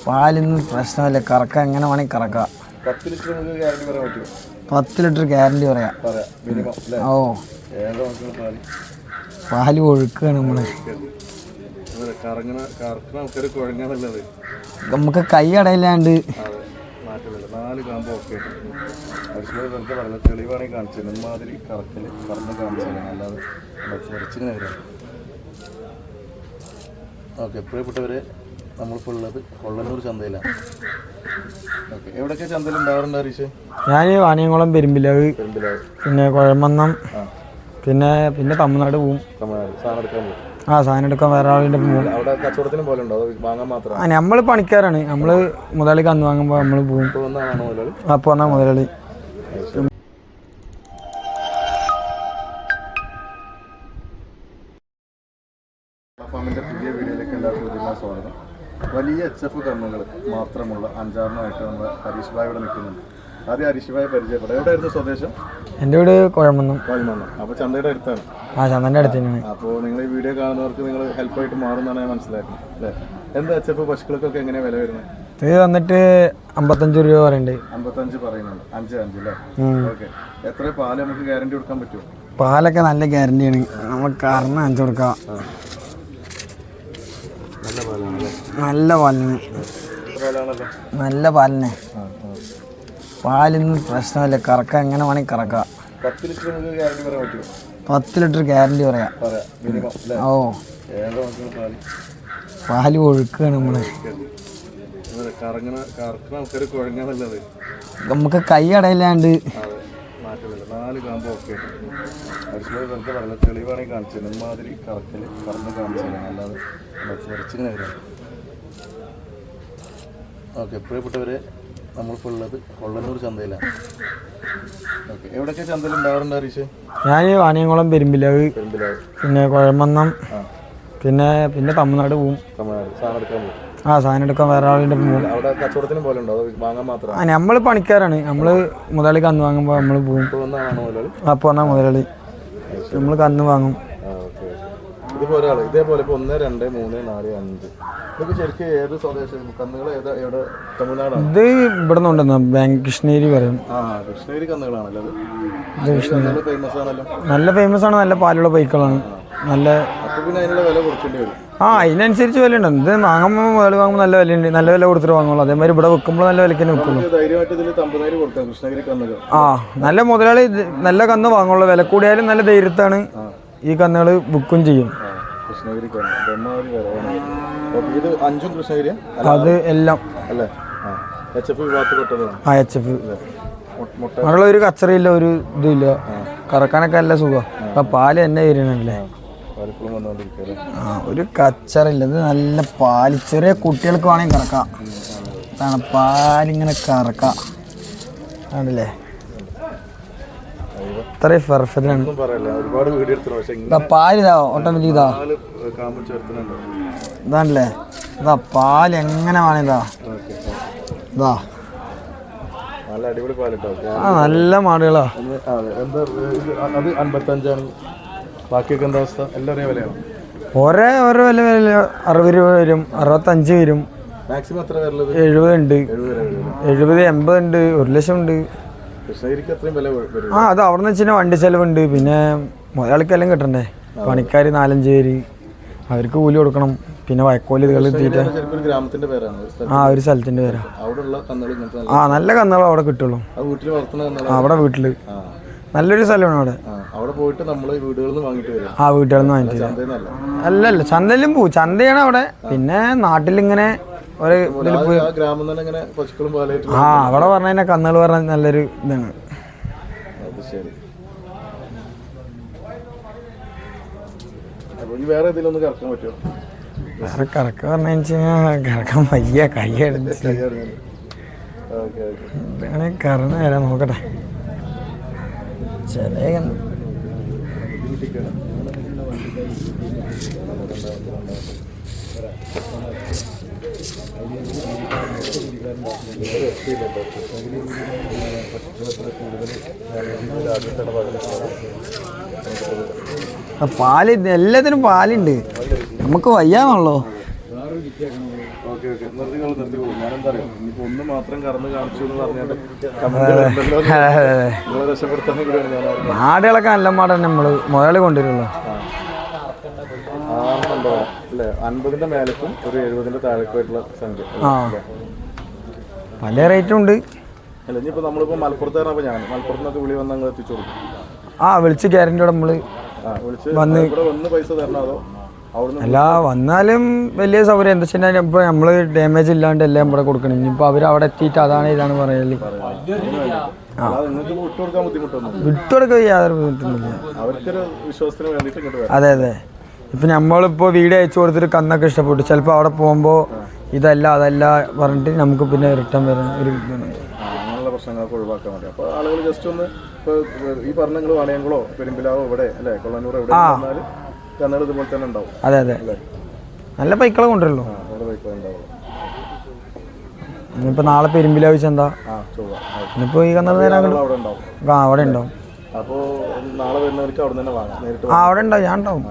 പാലിന്ന് പ്രശ്നമില്ല, കറക്കാം, എങ്ങനെ വേണമെങ്കിൽ കറക്കാം. 10 ലിറ്റർ ഗ്യാരണ്ടി പറയാം. ഓ, പാല് ഒഴുക്കാണ് നമ്മള്. നമുക്ക് കൈ അടയില്ലാണ്ട് പ്രിയപ്പെട്ടവരെ, നമ്മളിപ്പോൾ ഉള്ളത് കൊള്ളന്നൂർ ചന്തയിലാണ്. എവിടെയൊക്കെ ചന്തയിൽ ഉണ്ടാവാറുണ്ട് ഹരീഷ്? ഞാൻ വാണിയംകുളം, പെരുമ്പിലാവ്, പിന്നെ കുഴമന്നം, പിന്നെ തമിഴ്നാട് പോവും. സാധനം എടുക്കാൻ വേറെ ആളിൻ്റെ പോകും. കച്ചവടത്തിന് പോലെ ഉണ്ടോ, വാങ്ങാൻ മാത്രം? നമ്മൾ പണിക്കാരാണ്. നമ്മൾ മുതലാളി കന്ന് വാങ്ങുമ്പോൾ നമ്മൾ പോകും. അപ്പോൾ വന്നാൽ മുതലാളി. ഫാമിൻ്റെ പുതിയ വീഡിയോയിലേക്ക് എല്ലാവർക്കും സ്വാഗതം. വലിയ HF കന്നുകൾ മാത്രമുള്ള 5-6 നമ്മൾ ഹരീഷ് ഭായ് ഇവിടെ നിൽക്കുന്നുണ്ട്. ആദ്യം ഹരീഷ് ഭായ് പരിചയപ്പെടാം. എവിടെയായിരുന്നു സ്വദേശം? എൻ്റെ വീട് കുഴമന്നം. അപ്പോൾ ചന്തയുടെ അടുത്താണ്? ചന്തൻ്റെ അടുത്ത് തന്നെയാണ്. അപ്പോൾ നിങ്ങൾ ഈ വീഡിയോ കാണുന്നവർക്ക് നിങ്ങൾ ഹെൽപ്പായിട്ട് മാറുമെന്നാണ് ഞാൻ മനസ്സിലാക്കുന്നത് അല്ലേ? എന്താ HF പശുക്കൾക്കൊക്കെ എങ്ങനെയാണ് വില വരുന്നത്? ഇത് വന്നിട്ട് 55 രൂപ പറയുന്നുണ്ട്. 55 പറയുന്നുണ്ട്. 5 അല്ലേ? ഓക്കെ. എത്ര പാല് നമുക്ക് ഗ്യാരണ്ടി കൊടുക്കാൻ പറ്റുമോ? പാലൊക്കെ നല്ല ഗ്യാരണ്ടിയാണ്. നമുക്ക് കാരണം 5 കൊടുക്കാം. നല്ല പാലിന് നല്ല പാലിനെ. പാലിന്ന് പ്രശ്നമില്ല, കറക്കാം, എങ്ങനെ വേണമെങ്കിൽ കറക്കാം. 10 ലിറ്റർ ഗ്യാരണ്ടി പറയാം. ഓ, പാല് ഒഴുക്കാണ് നമ്മള്. നമുക്ക് കൈ അടയില്ലാണ്ട് പ്രിയപ്പെട്ടവരെ, നമ്മളിപ്പോൾ ഉള്ളത് കൊള്ളന്നൂർ ചന്തയിലാണ്. എവിടെയൊക്കെ ചന്തയിൽ ഉണ്ടാവാറുണ്ട് ഹരീഷ്? ഞാൻ വാണിയംകുളം, പെരുമ്പിലാവ്, പിന്നെ കുഴമന്നം, പിന്നെ തമിഴ്നാട് പോവും. സാധനം എടുക്കാൻ വേറെ ആളിൻ്റെ പോകും. കച്ചവടത്തിന് പോലെ ഉണ്ടോ, വാങ്ങാൻ മാത്രം? നമ്മൾ പണിക്കാരാണ്. നമ്മൾ മുതലാളി കന്ന് വാങ്ങുമ്പോൾ നമ്മൾ പോകും. അപ്പോൾ വന്നാൽ മുതലാളി നമ്മൾ കന്ന് വാങ്ങും. ഇതേപോലെ ഇപ്പോൾ 1, 2, 3, 4, 5 ഇതൊക്കെ ശരിക്കും ഏത് സ്വദേശം കന്നുകൾ? എവിടെ? തമിഴ്നാടാണ്. ഇത് ഇവിടെ നിന്നുണ്ടെന്ന് കൃഷ്ണഗിരി പറയും. കൃഷ്ണഗിരി കന്നുകളാണല്ലോ അത്. ഫേമസ് ആണല്ലോ. നല്ല ഫേമസ് ആണ്. നല്ല പാലുള്ള ബൈക്കുകളാണ്. നല്ല പിന്നെ അതിനുള്ള വില കൊടുക്കേണ്ടി വരും. അതിനനുസരിച്ച് വില ഉണ്ട്. ഇത് വാങ്ങുമ്പോൾ മുതൽ വാങ്ങുമ്പോൾ നല്ല വിലയുണ്ട്. നല്ല വില കൊടുത്തിട്ട് വാങ്ങുള്ളൂ. അതേമാതിരി ഇവിടെ വെക്കുമ്പോൾ നല്ല വിലക്ക് തന്നെ വെക്കുള്ളൂ. നല്ല മുതലാളി നല്ല കന്ന് വാങ്ങുള്ളൂ. വില കൂടിയാലും നല്ല ധൈര്യത്താണ് ഈ കന്നുകൾ ബുക്കും ചെയ്യും. അത് എല്ലാം HF. മറ്റുള്ള ഒരു കച്ചറയില്ല, ഒരു ഇതില്ല. കറക്കാനൊക്കെ നല്ല സുഖം. അപ്പം പാല് തന്നെ വരുന്നല്ലേ. ഒരു കച്ചറില്ല. ഇത് നല്ല പാല്. ചെറിയ കുട്ടികൾക്ക് വേണമെങ്കിൽ കറക്കാം. അതാണ് പാലിങ്ങനെ കറക്കാം. ആണല്ലേ, അത്രയും പെർഫെക്റ്റ് ആണ്. പാലിതാ ഓട്ടോമാറ്റിക് ഇതാണല്ലേ. ഇതാ പാല് എങ്ങനെ വേണം. ഇതാ നല്ല മാടുകളാ. ബാക്കിയൊക്കെ എന്താ അവസ്ഥ? എല്ലാം ഒരേ വിലയാണ്? ഓരോ വില 60 രൂപ വരും, 65 വരും. മാക്സിമം എത്ര വരുന്നത്? 70 ഉണ്ട്, 70, 80 ഉണ്ട്, 1 ലക്ഷം ഉണ്ട്. അത് അവിടെ നിന്ന് വെച്ചാൽ വണ്ടി ചെലവുണ്ട്. പിന്നെ മുതലാളിക്കെല്ലാം കിട്ടണ്ടേ. പണിക്കാർ 4-5 പേര്, അവർക്ക് കൂലി കൊടുക്കണം. പിന്നെ വയക്കോലി ഇതുകൾ തീറ്റ. ഒരു സ്ഥലത്തിന്റെ പേരാ. നല്ല കന്നുകൾ അവിടെ കിട്ടുള്ളൂ. അവിടെ വീട്ടില് നല്ലൊരു സ്ഥലമാണ് അവിടെ. വീടുകളിൽ നിന്ന് വാങ്ങിട്ട് അല്ലല്ല, ചന്തയിലും പോവും. ചന്തയാണ് അവിടെ. പിന്നെ നാട്ടിലിങ്ങനെ അവിടെ പറഞ്ഞ കന്നുകൾ പറഞ്ഞ നല്ലൊരു ഇതാണ്. വേറെ കറക്ക പറഞ്ഞു കഴിഞ്ഞാൽ കറക്കാൻ വയ്യ, കൈ അടിച്ച് കറന്ന് തരാം. നോക്കട്ടെ. ചില പാല് എല്ലാത്തിനും പാലുണ്ട്. നമുക്ക് വയ്യാന്നുള്ളോ. നിർത്തിക്കോളൂ. ഞാനെന്താ അറിയാം, ഇനിയിപ്പോ ഒന്ന് മാത്രം കറന്ന് കാണിച്ചു എന്ന് പറഞ്ഞാൽ രക്ഷപ്പെടുത്താൻ കൂടിയാണ് ഞാൻ. മാടുകളൊക്കെ നല്ല മാടാണ് നമ്മള് മുതലാളി കൊണ്ടുവരുള്ളൂ. 6 ഉണ്ടാവും അല്ലേ? 50ന്റെ മേലക്കും ഒരു 70ന്റെ താഴേക്കുമായിട്ടുള്ള സംഖ്യ. പല റേറ്റും ഉണ്ട്. അല്ല ഇനിയിപ്പോ നമ്മളിപ്പോ മലപ്പുറത്തായിരുന്നപ്പോ ഞാൻ മലപ്പുറത്തുനിന്നൊക്കെ വിളി വന്ന് എത്തിച്ചു കൊടുക്കും. വിളിച്ച് ഗ്യാരണ്ടിയോടെ നമ്മള് വന്ന് പൈസ തരണോ അതോ അല്ല വന്നാലും വലിയ സൗകര്യം. എന്താ വെച്ചാൽ ഇപ്പോൾ നമ്മൾ ഡാമേജ് ഇല്ലാണ്ട് എല്ലാം ഇവിടെ കൊടുക്കണം. ഇനിയിപ്പോൾ അവർ അവിടെ എത്തിയിട്ട് അതാണ് ഇതാണ് പറയല്. വിട്ടുകൊടുക്കുക യാതൊരു ബുദ്ധിമുട്ടൊന്നുമില്ല. അതെ അതെ. ഇപ്പം നമ്മളിപ്പോൾ വീഡിയോ അയച്ചു കൊടുത്തിട്ട് കന്നൊക്കെ ഇഷ്ടപ്പെട്ടു, ചിലപ്പോൾ അവിടെ പോകുമ്പോൾ ഇതല്ല അതല്ല പറഞ്ഞിട്ട് നമുക്ക് പിന്നെ റിട്ടേൺ വരാൻ ഒരു ഇതുണ്ട്. അങ്ങനെയുള്ള പ്രശ്നങ്ങളൊക്കെ ഒഴിവാക്കാൻ മതി. അപ്പോൾ ആളുകൾ ജസ്റ്റ് ഒന്ന് ഇപ്പോൾ ഈ പറഞ്ഞ നിങ്ങൾ വാണിയംകുളോ പെരുമ്പിലാവോ ഇവിടെ അല്ലേ കൊള്ളാനൂർ എവിടെ വന്നാലും കന്നഡ ഇതുപോലെ തന്നെ ഉണ്ടാവും. അതെ അതെ, നല്ല ബൈക്കുകളെ കൊണ്ടുവരല്ലോ. ഇനിയിപ്പോൾ നാളെ പെരുമ്പിലാവ് ചന്ത, ഇനിയിപ്പോൾ ഈ കന്നഡ നേരം അവിടെ ഉണ്ടാവും. അപ്പോൾ നാളെ വരുന്നവർക്ക് അവിടെ തന്നെ വാങ്ങാം നേരിട്ട്. അവിടെ ഉണ്ടാവും, ഞാൻ ഉണ്ടാവും.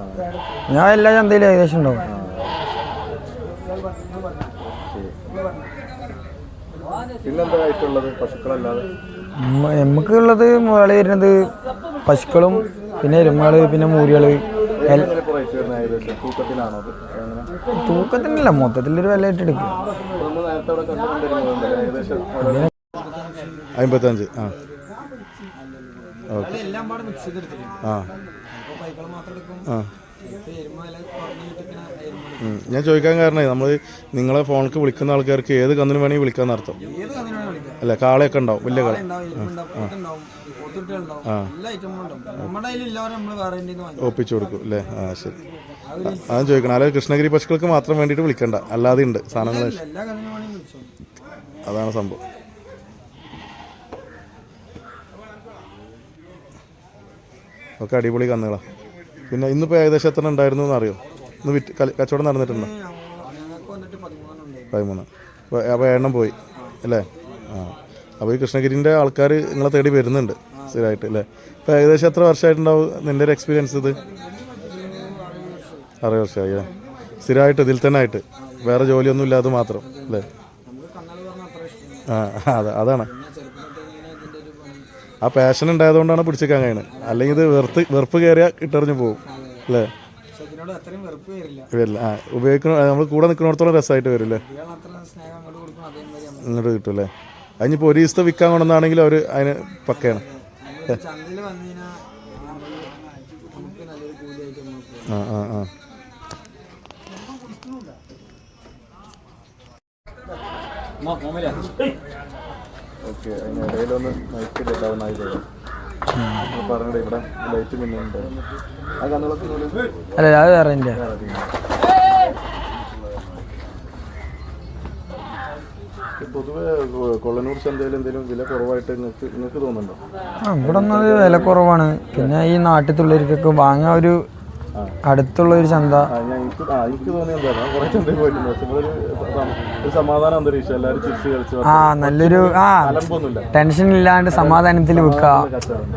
ഞാൻ എല്ലാ ചന്തയിലും ഏകദേശം ഉണ്ടാവും. പിന്നെന്താ ആയിട്ടുള്ളത് പശുക്കളല്ലാതെ? നമുക്കുള്ളത് മുതലാളി വരുന്നത് പശുക്കളും പിന്നെ എരുമകള് പിന്നെ മൂരികള്. തൂക്കത്തിനല്ല, മൊത്തത്തിലൊരു വിലയായിട്ട് എടുക്കും. 55. ഞാൻ ചോദിക്കാൻ കാരണം നമ്മൾ നിങ്ങളെ ഫോണിക്ക് വിളിക്കുന്ന ആൾക്കാർക്ക് ഏത് കന്നിന് വേണമെങ്കിൽ വിളിക്കാന്ന് അർത്ഥം അല്ല. കാളയൊക്കെ ഉണ്ടാവും, വലിയ കാള ഒപ്പിച്ചു കൊടുക്കും അല്ലേ? ശരി. അതാണ് ചോദിക്കണം. അല്ലാതെ കൃഷ്ണഗിരി പശുക്കൾക്ക് മാത്രം വേണ്ടിയിട്ട് വിളിക്കണ്ട, അല്ലാതെ ഉണ്ട് സാധനങ്ങൾ. അതാണ് സംഭവം. ഒക്കെ അടിപൊളി കന്നുകളാണ്. പിന്നെ ഇന്നിപ്പോൾ ഏകദേശം എത്ര ഉണ്ടായിരുന്നു എന്ന് അറിയോ? ഇന്ന് കച്ചവടം നടന്നിട്ടുണ്ടോ? 13. അപ്പോൾ എണ്ണം പോയി അല്ലേ? അപ്പോൾ ഈ കൃഷ്ണഗിരിൻ്റെ ആൾക്കാർ നിങ്ങളെ തേടി വരുന്നുണ്ട് സ്ഥിരമായിട്ട് അല്ലേ? ഇപ്പോൾ ഏകദേശം എത്ര വർഷമായിട്ടുണ്ടാവും നിൻ്റെ ഒരു എക്സ്പീരിയൻസ്? ഇത് 6 വർഷമായി അല്ലേ? സ്ഥിരമായിട്ട് ഇതിൽ തന്നെ ആയിട്ട് വേറെ ജോലിയൊന്നും ഇല്ലാതെ മാത്രം അല്ലേ? അതാണ് ആ പാഷൻ ഉണ്ടായതുകൊണ്ടാണ് പിടിച്ചേക്കാൻ കഴിയുന്നത്. അല്ലെങ്കിൽ ഇത് വെറുപ്പ് കയറിയാൽ ഇട്ടെറിഞ്ഞ് പോകും അല്ലേ? വരില്ല. ഉപയോഗിക്കണ നമ്മൾ കൂടെ നിൽക്കുന്നിടത്തോളം രസമായിട്ട് വരും അല്ലേ? ഇങ്ങോട്ട് കിട്ടും അല്ലേ? അതിനിപ്പോൾ ഒരു ദിവസത്തെ വിൽക്കാൻ കൊണ്ടെന്നാണെങ്കിലും അവർ അതിന് പക്കയാണ്. ഓക്കെ, അതിനിടയിലൊന്ന് നയിക്കില്ലാവുന്നതായി ചെയ്യും. പറഞ്ഞിട്ട് ഇവിടെ ലൈറ്റ് മിന്നുണ്ട്. ആ കന്നുകളൊക്കെ പൊതുവെ കൊള്ളനൂർ ചന്തയിൽ എന്തെങ്കിലും വില കുറവായിട്ട് നിങ്ങൾക്ക് തോന്നുന്നുണ്ടോ? ഇവിടെ ഒന്നത് വില കുറവാണ്. പിന്നെ ഈ നാട്ടിലുള്ളവർക്കൊക്കെ വാങ്ങാൻ ഒരു അടുത്തുള്ള ഒരു ചന്ത. എനിക്ക് തോന്നിയത് കുറെ ചന്തയിൽ പോയിട്ടുണ്ട്. ഒരു സമാധാന അന്തരീക്ഷം, എല്ലാവരും ചിരിച്ച് കളിച്ച് നല്ലൊരു ടെൻഷൻ ഇല്ലാണ്ട് സമാധാനത്തിൽ വെക്കുക.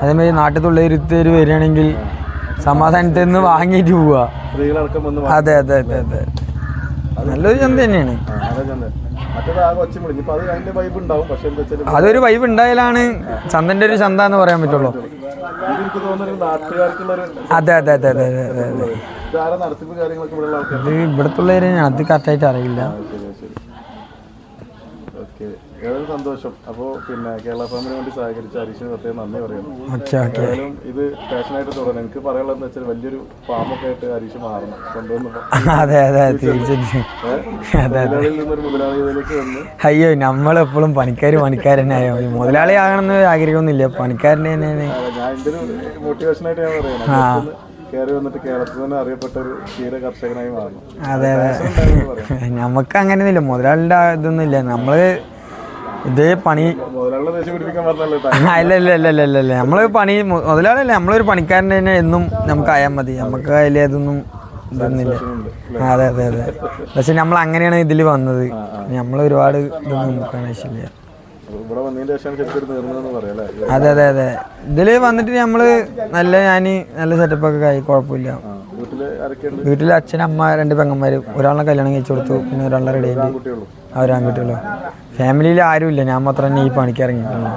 അതേമാതിരി നാട്ടിലുള്ളവർ വരികയാണെങ്കിൽ സമാധാനത്തിൽ നിന്ന് വാങ്ങിയിട്ട് പോവുക. സ്ത്രീകളടക്കം വന്ന് അതെ അതെ അതെ അതെ, നല്ലൊരു ചന്ത തന്നെയാണ്. അതൊരു വൈബ് ഉണ്ടായാലാണ് ചന്തന്റെ ഒരു ചന്ത എന്ന് പറയാൻ പറ്റുള്ളൂ. അതെ അതെ അതെ അതെ അതെ അതെ. ഇത് ഇവിടത്തുള്ളവരെ അത് കറക്റ്റായിട്ട് അറിയില്ല. ഏതായാലും സന്തോഷം. അപ്പോൾ പിന്നെ കേരള ഫാമിന് വേണ്ടി സഹകരിച്ച ഹരീഷിന് പ്രത്യേകം നന്ദി പറയുന്നു. ഏതായാലും ഇത് പാഷനായിട്ട് തുടരണം. എനിക്ക് പറയാനുള്ളതെന്ന് വെച്ചാൽ വലിയൊരു ഫാമൊക്കെ ആയിട്ട് ഹരീഷ് മാറണം, കൊണ്ടുവന്നപ്പോൾ. അതെ അതെ തീർച്ചയായിട്ടും. മുതലാളിയിലേക്ക് വന്ന് അയ്യോ, നമ്മളെപ്പോഴും പണിക്കാരനായോ മുതലാളി ആകണമെന്ന് ആഗ്രഹമൊന്നുമില്ല, പണിക്കാരനെ തന്നെയാണ്. ഞാൻ എൻ്റെ ഒരു മോട്ടിവേഷനായിട്ട് ഞാൻ പറയുന്നത് കയറി വന്നിട്ട് കേരളത്തിൽ തന്നെ അറിയപ്പെട്ട ഒരു ക്ഷീര കർഷകനായി മാറണം. അതെ അതെ, നമുക്ക് അങ്ങനെയൊന്നുമില്ല, മുതലാളിയുടെ ഇതൊന്നും ഇല്ല. നമ്മള് ഇതേ പണി ഇല്ല നമ്മള് പണി മുതലാളിയല്ലേ, നമ്മളൊരു പണിക്കാരൻ തന്നെ എന്നും നമുക്ക് ആയാൽ മതി. നമുക്ക് അതിലേതൊന്നും ഇതൊന്നുമില്ല. അതെ അതെ അതെ, പക്ഷെ നമ്മൾ അങ്ങനെയാണ് ഇതിൽ വന്നത്. നമ്മൾ ഒരുപാട് ഇതൊന്നും നമുക്ക് ആവശ്യമില്ല. അതെ അതെ അതെ, ഇതില് വന്നിട്ട് നമ്മള് നല്ല സെറ്റപ്പൊക്കെ ആയി, കുഴപ്പമില്ല. വീട്ടില് ആരൊക്കെയുണ്ട്? വീട്ടിൽ അച്ഛൻ, അമ്മ, 2 പെങ്ങന്മാർ. ഒരാളെ കല്യാണം കഴിച്ചു കൊടുത്തു, പിന്നെ ഒരാളെ റെഡി ആയിട്ട്. കുട്ടികളുള്ളൂ? അവരാൺകുട്ടികളോ? ഫാമിലിയിൽ ആരുമില്ല, ഞാൻ മാത്രം തന്നെ ഈ പണിക്ക് ഇറങ്ങിയിട്ടുള്ളൂ.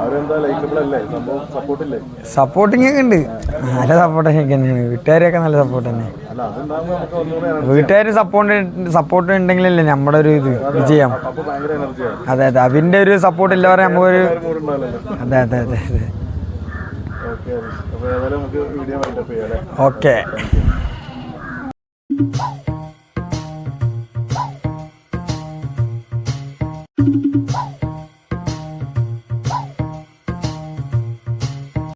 അവരെന്താ ലൈക്കബിൾ അല്ലേ? സംഭവം സപ്പോർട്ടില്ലേ? സപ്പോർട്ടിങ് ഒക്കെ ഉണ്ട്, നല്ല സപ്പോർട്ടൊക്കെ തന്നെയാണ്. വീട്ടുകാരൊക്കെ നല്ല സപ്പോർട്ട് തന്നെ. അല്ല അതുണ്ടാകുമ്പോൾ നമുക്ക് ഒന്നുകൂടെ വീട്ടുകാർ സപ്പോർട്ട് ഉണ്ടെങ്കിലല്ലേ നമ്മുടെ ഒരു ഇത് വിജയം. അപ്പോൾ ഭയങ്കര എനർജിയാണ്. അതെ അതെ, അതിൻ്റെ ഒരു സപ്പോർട്ട് ഇല്ലാതെ നമുക്കൊരു മൂടുണ്ടാവില്ലല്ലോ. അതെ അതെ അതെ അതെ. ഓക്കെ, അപ്പോൾ ഏതായാലും നമുക്ക് വീഡിയോ വൈൻഡപ്പ് ചെയ്യാം അല്ലേ? ഓക്കെ.